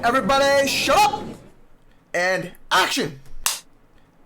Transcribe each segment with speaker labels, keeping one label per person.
Speaker 1: Everybody shut up and action.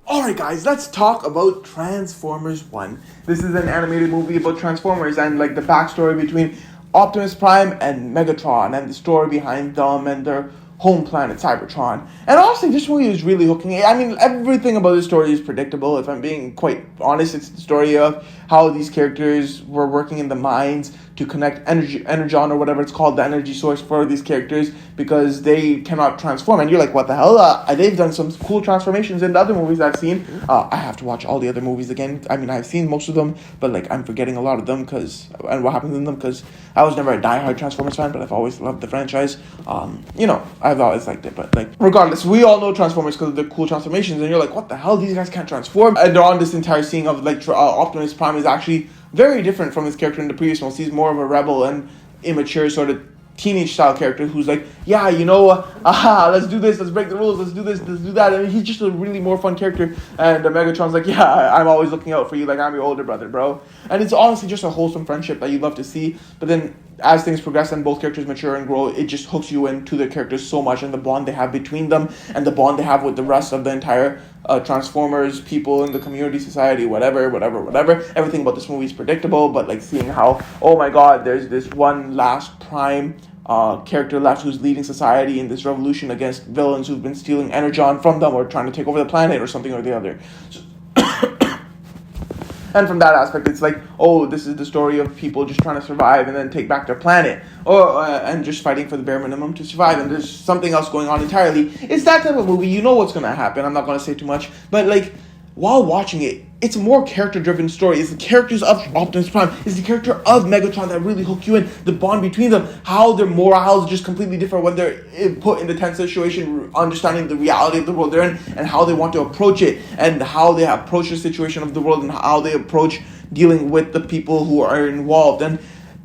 Speaker 1: Alright guys, let's talk about Transformers 1. This is an animated movie about Transformers and like the backstory between Optimus Prime and Megatron and the story behind them and their home planet Cybertron. And honestly, this movie is really hooking. I mean, everything about this story is predictable. If I'm being quite honest, it's the story of how these characters were working in the mines to connect energon or whatever it's called, the energy source for these characters, because they cannot transform. And you're like, what the hell? They've done some cool transformations in the other movies I've seen. I have to watch all the other movies again. I mean, I've seen most of them, but like I'm forgetting a lot of them and what happens in them, because I was never a diehard Transformers fan, but I've always loved the franchise. I've always liked it. But like, regardless, we all know Transformers because of the cool transformations, and you're like, what the hell? These guys can't transform. And they're on this entire scene of like Optimus Prime is actually very different from his character in the previous ones. He's more of a rebel and immature sort of teenage style character who's like, yeah, let's do this, let's break the rules, let's do this, let's do that. And he's just a really more fun character. And Megatron's like, yeah, I'm always looking out for you, like I'm your older brother, bro. And it's honestly just a wholesome friendship that you love to see. But then as things progress and both characters mature and grow, it just hooks you into the characters so much, and the bond they have between them and the bond they have with the rest of the entire Transformers people in the community, society, whatever. Everything about this movie is predictable, but like seeing how, oh my god, there's this one last Prime character left who's leading society in this revolution against villains who've been stealing energon from them or trying to take over the planet or something or the other. And from that aspect, it's like, oh, this is the story of people just trying to survive and then take back their planet, or and just fighting for the bare minimum to survive. And there's something else going on entirely. It's that type of movie. You know what's gonna happen. I'm not gonna say too much, but like while watching it, it's a more character-driven story. It's the characters of Optimus Prime, it's the character of Megatron that really hook you in. The bond between them, how their morale is just completely different when they're put in the tense situation, understanding the reality of the world they're in, and how they want to approach it, and how they approach the situation of the world, and how they approach dealing with the people who are involved, and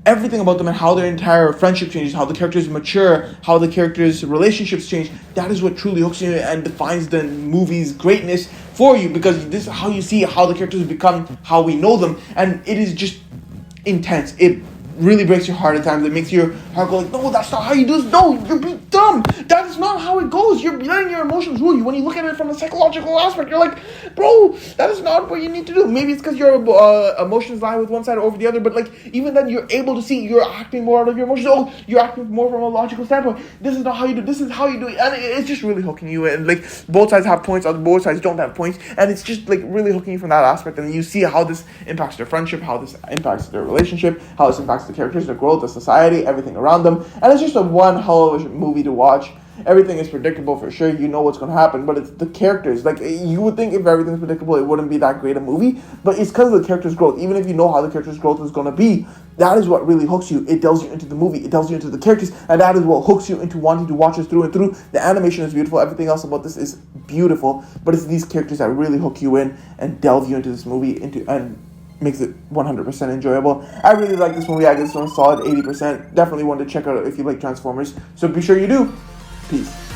Speaker 1: everything about them, and how their entire friendship changes, how the characters mature, how the characters' relationships change. That is what truly hooks you and defines the movie's greatness for you, because this is how you see how the characters become how we know them, and it is just intense. It really breaks your heart at times. It makes your heart go like, no, that's not how you do this. No, you're being dumb. That is not how it goes. You're letting your emotions rule you. When you look at it from a psychological aspect, you're like, bro, that is not what you need to do. Maybe it's because your emotions lie with one side over the other, but like even then you're able to see you're acting more out of your emotions. Oh, you're acting more from a logical standpoint. This is not how you do. This is how you do it, and it's just really hooking you. And like both sides have points, both sides don't have points, and it's just like really hooking you from that aspect. And you see how this impacts their friendship, how this impacts their relationship, how this impacts the characters, the growth, the society, everything around them. And it's just a one hell of a movie to watch. Everything is predictable for sure. You know what's going to happen, but it's the characters. Like, you would think if everything's predictable, it wouldn't be that great a movie, but it's because of the character's growth. Even if you know how the character's growth is going to be, that is what really hooks you. It delves you into the movie. It delves you into the characters, and that is what hooks you into wanting to watch it through and through. The animation is beautiful. Everything else about this is beautiful, but it's these characters that really hook you in and delve you into this movie and makes it 100% enjoyable. I really like this movie. I give this one a solid 80%. Definitely one to check out if you like Transformers. So be sure you do. Peace.